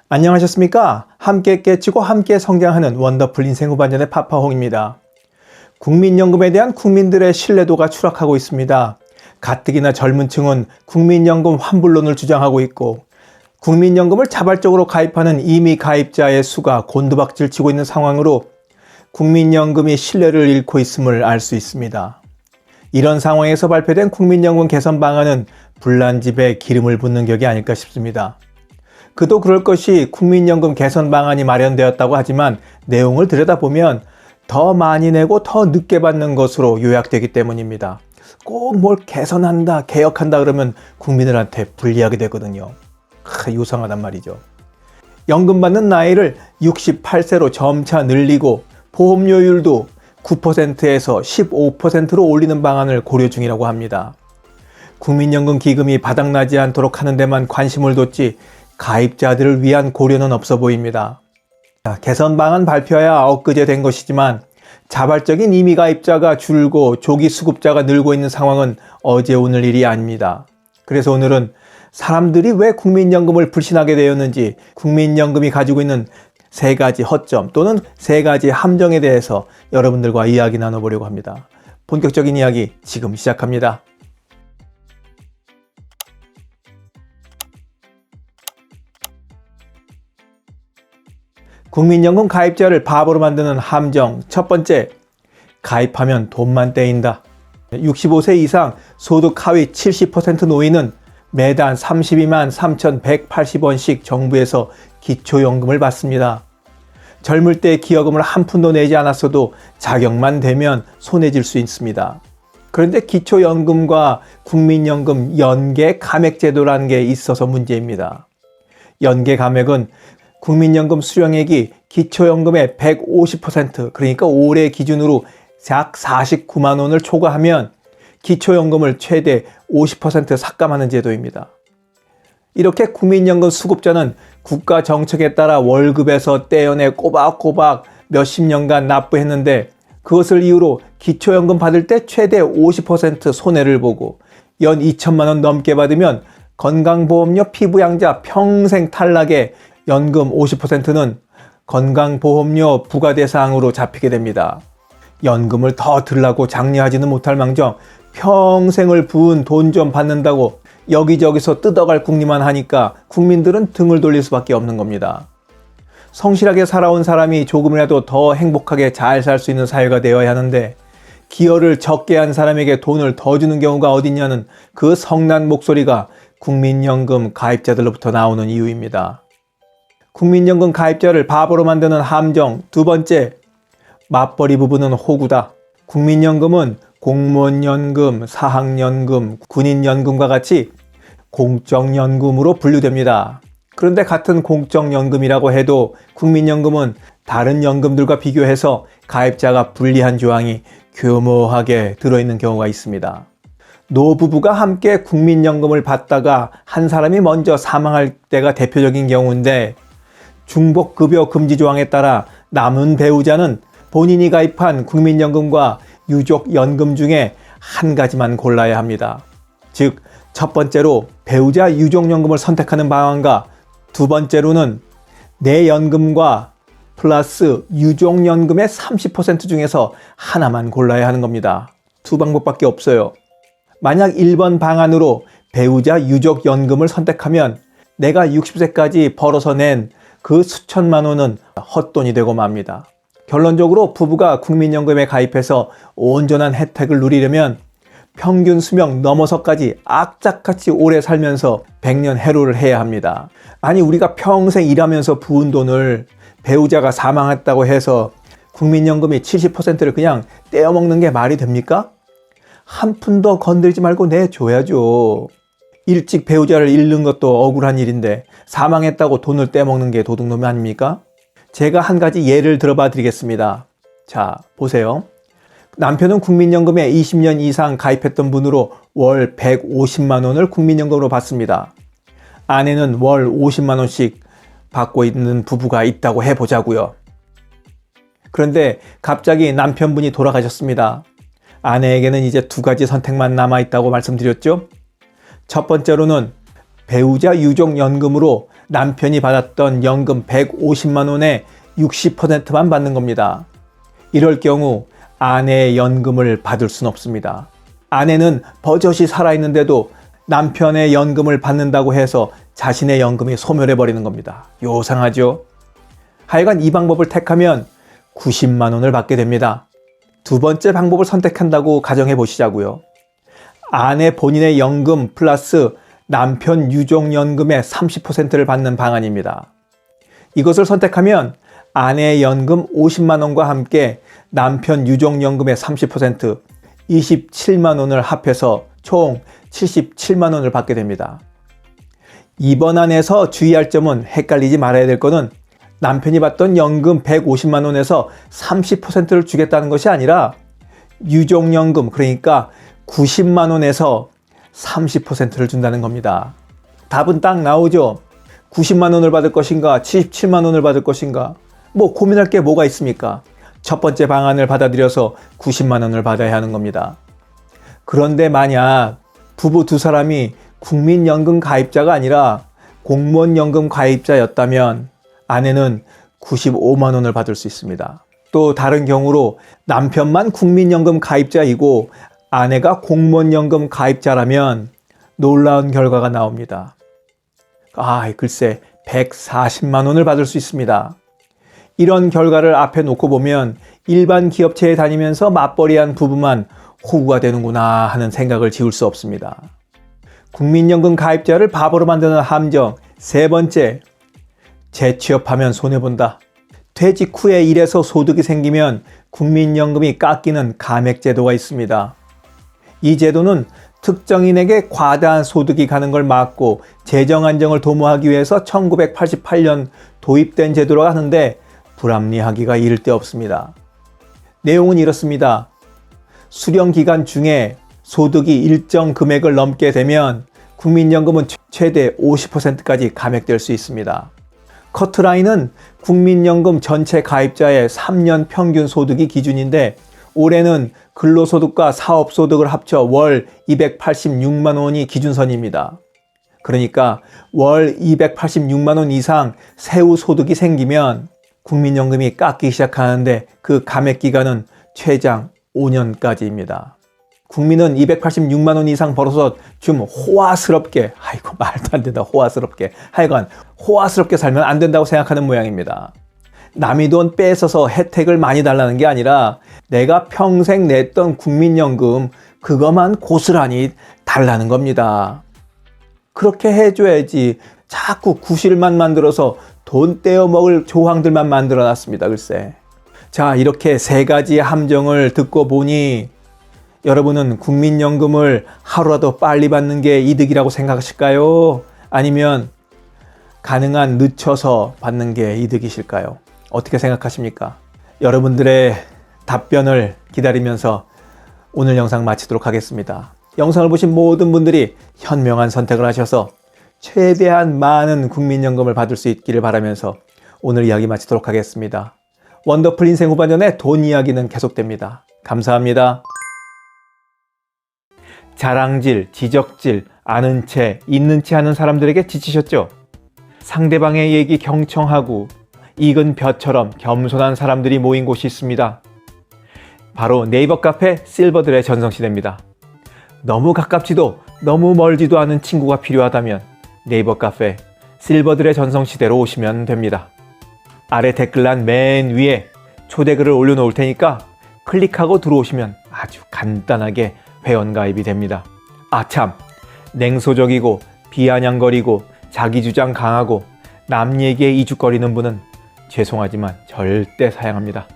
안녕하셨습니까? 함께 깨치고 함께 성장하는 원더풀 인생 후반전의 파파홍입니다. 국민연금에 대한 국민들의 신뢰도가 추락하고 있습니다. 가뜩이나 젊은 층은 국민연금 환불론을 주장하고 있고 국민연금을 자발적으로 가입하는 이미 가입자의 수가 곤두박질 치고 있는 상황으로 국민연금이 신뢰를 잃고 있음을 알 수 있습니다. 이런 상황에서 발표된 국민연금 개선 방안은 불난집에 기름을 붓는 격이 아닐까 싶습니다. 그도 그럴 것이 국민연금 개선 방안이 마련되었다고 하지만 내용을 들여다보면 더 많이 내고 더 늦게 받는 것으로 요약되기 때문입니다. 꼭 뭘 개선한다, 개혁한다 그러면 국민들한테 불리하게 되거든요. 요상하단 말이죠. 연금 받는 나이를 68세로 점차 늘리고 보험료율도 9%에서 15%로 올리는 방안을 고려 중이라고 합니다. 국민연금 기금이 바닥나지 않도록 하는 데만 관심을 뒀지 가입자들을 위한 고려는 없어 보입니다. 개선 방안 발표야 엊그제 된 것이지만 자발적인 임의 가입자가 줄고 조기 수급자가 늘고 있는 상황은 어제 오늘 일이 아닙니다. 그래서 오늘은 사람들이 왜 국민연금을 불신하게 되었는지 국민연금이 가지고 있는 세 가지 허점 또는 세 가지 함정에 대해서 여러분들과 이야기 나눠보려고 합니다. 본격적인 이야기 지금 시작합니다. 국민연금 가입자를 바보로 만드는 함정 첫 번째, 가입하면 돈만 떼인다. 65세 이상 소득 하위 70% 노인은 매달 32만 3,180원씩 정부에서 기초연금을 받습니다. 젊을 때 기여금을 한 푼도 내지 않았어도 자격만 되면 손해질 수 있습니다. 그런데 기초연금과 국민연금 연계 감액 제도라는 게 있어서 문제입니다. 연계 감액은 국민연금 수령액이 기초연금의 150% 그러니까 올해 기준으로 약 49만 원을 초과하면 기초연금을 최대 50% 삭감하는 제도입니다. 이렇게 국민연금 수급자는 국가 정책에 따라 월급에서 떼어내 꼬박꼬박 몇십 년간 납부했는데 그것을 이유로 기초연금 받을 때 최대 50% 손해를 보고 연 2천만 원 넘게 받으면 건강보험료 피부양자 평생 탈락에 연금 50%는 건강보험료 부과대상으로 잡히게 됩니다. 연금을 더 들라고 장려하지는 못할 망정 평생을 부은 돈 좀 받는다고 여기저기서 뜯어갈 궁리만 하니까 국민들은 등을 돌릴 수밖에 없는 겁니다. 성실하게 살아온 사람이 조금이라도 더 행복하게 잘 살 수 있는 사회가 되어야 하는데 기여를 적게 한 사람에게 돈을 더 주는 경우가 어딨냐는 그 성난 목소리가 국민연금 가입자들로부터 나오는 이유입니다. 국민연금 가입자를 바보로 만드는 함정 두 번째, 맞벌이 부부는 호구다. 국민연금은 공무원연금, 사학연금, 군인연금과 같이 공적연금으로 분류됩니다. 그런데 같은 공적연금이라고 해도 국민연금은 다른 연금들과 비교해서 가입자가 불리한 조항이 교모하게 들어있는 경우가 있습니다. 노부부가 함께 국민연금을 받다가 한 사람이 먼저 사망할 때가 대표적인 경우인데 중복급여 금지 조항에 따라 남은 배우자는 본인이 가입한 국민연금과 유족연금 중에 한 가지만 골라야 합니다. 즉, 첫 번째로 배우자 유족연금을 선택하는 방안과 두 번째로는 내 연금과 플러스 유족연금의 30% 중에서 하나만 골라야 하는 겁니다. 두 방법밖에 없어요. 만약 1번 방안으로 배우자 유족연금을 선택하면 내가 60세까지 벌어서 낸 그 수천만 원은 헛돈이 되고 맙니다. 결론적으로 부부가 국민연금에 가입해서 온전한 혜택을 누리려면 평균 수명 넘어서까지 악착같이 오래 살면서 100년 해로를 해야 합니다. 아니 우리가 평생 일하면서 부은 돈을 배우자가 사망했다고 해서 국민연금이 70%를 그냥 떼어먹는 게 말이 됩니까? 한 푼도 건들지 말고 내줘야죠. 일찍 배우자를 잃는 것도 억울한 일인데 사망했다고 돈을 떼먹는 게 도둑놈이 아닙니까? 제가 한 가지 예를 들어봐 드리겠습니다. 자, 보세요. 남편은 국민연금에 20년 이상 가입했던 분으로 월 150만 원을 국민연금으로 받습니다. 아내는 월 50만 원씩 받고 있는 부부가 있다고 해보자고요. 그런데 갑자기 남편분이 돌아가셨습니다. 아내에게는 이제 두 가지 선택만 남아있다고 말씀드렸죠. 첫 번째로는 배우자 유족연금으로 남편이 받았던 연금 150만 원의 60%만 받는 겁니다. 이럴 경우 아내의 연금을 받을 순 없습니다. 아내는 버젓이 살아있는데도 남편의 연금을 받는다고 해서 자신의 연금이 소멸해버리는 겁니다. 요상하죠? 하여간 이 방법을 택하면 90만 원을 받게 됩니다. 두 번째 방법을 선택한다고 가정해 보시자고요. 아내 본인의 연금 플러스 남편 유족연금의 30%를 받는 방안입니다. 이것을 선택하면 아내의 연금 50만 원과 함께 남편 유족연금의 30%, 27만 원을 합해서 총 77만 원을 받게 됩니다. 이번 안에서 주의할 점은 헷갈리지 말아야 될 것은 남편이 받던 연금 150만 원에서 30%를 주겠다는 것이 아니라 유족연금, 그러니까 90만 원에서 30%를 준다는 겁니다. 답은 딱 나오죠. 90만 원을 받을 것인가 77만 원을 받을 것인가, 뭐 고민할 게 뭐가 있습니까? 첫 번째 방안을 받아들여서 90만 원을 받아야 하는 겁니다. 그런데 만약 부부 두 사람이 국민연금 가입자가 아니라 공무원연금 가입자였다면 아내는 95만 원을 받을 수 있습니다. 또 다른 경우로 남편만 국민연금 가입자이고 아내가 공무원연금 가입자라면 놀라운 결과가 나옵니다. 글쎄 140만 원을 받을 수 있습니다. 이런 결과를 앞에 놓고 보면 일반 기업체에 다니면서 맞벌이한 부부만 호구가 되는구나 하는 생각을 지울 수 없습니다. 국민연금 가입자를 바보로 만드는 함정 세 번째, 재취업하면 손해본다. 퇴직 후에 일해서 소득이 생기면 국민연금이 깎이는 감액제도가 있습니다. 이 제도는 특정인에게 과다한 소득이 가는 걸 막고 재정 안정을 도모하기 위해서 1988년 도입된 제도라고 하는데 불합리하기가 이를 데 없습니다. 내용은 이렇습니다. 수령 기간 중에 소득이 일정 금액을 넘게 되면 국민연금은 최대 50%까지 감액될 수 있습니다. 커트라인은 국민연금 전체 가입자의 3년 평균 소득이 기준인데 올해는 근로소득과 사업소득을 합쳐 월 286만 원이 기준선입니다. 그러니까 월 286만 원 이상 세후 소득이 생기면 국민연금이 깎이기 시작하는데 그 감액 기간은 최장 5년까지입니다. 국민은 286만 원 이상 벌어서 좀 호화스럽게, 말도 안 된다, 호화스럽게. 하여간 호화스럽게 살면 안 된다고 생각하는 모양입니다. 남의 돈 뺏어서 혜택을 많이 달라는 게 아니라 내가 평생 냈던 국민연금 그것만 고스란히 달라는 겁니다. 그렇게 해줘야지 자꾸 구실만 만들어서 돈 떼어 먹을 조항들만 만들어 놨습니다. 글쎄. 자, 이렇게 세 가지의 함정을 듣고 보니 여러분은 국민연금을 하루라도 빨리 받는 게 이득이라고 생각하실까요? 아니면 가능한 늦춰서 받는 게 이득이실까요? 어떻게 생각하십니까? 여러분들의 답변을 기다리면서 오늘 영상 마치도록 하겠습니다. 영상을 보신 모든 분들이 현명한 선택을 하셔서 최대한 많은 국민연금을 받을 수 있기를 바라면서 오늘 이야기 마치도록 하겠습니다. 원더풀 인생 후반전의 돈 이야기는 계속됩니다. 감사합니다. 자랑질, 지적질, 아는 채, 있는 채 하는 사람들에게 지치셨죠? 상대방의 얘기 경청하고 익은 벼처럼 겸손한 사람들이 모인 곳이 있습니다. 바로 네이버 카페 실버들의 전성시대입니다. 너무 가깝지도 너무 멀지도 않은 친구가 필요하다면 네이버 카페 실버들의 전성시대로 오시면 됩니다. 아래 댓글란 맨 위에 초대글을 올려놓을 테니까 클릭하고 들어오시면 아주 간단하게 회원가입이 됩니다. 참, 냉소적이고 비아냥거리고 자기주장 강하고 남 얘기에 이죽거리는 분은 죄송하지만 절대 사양합니다.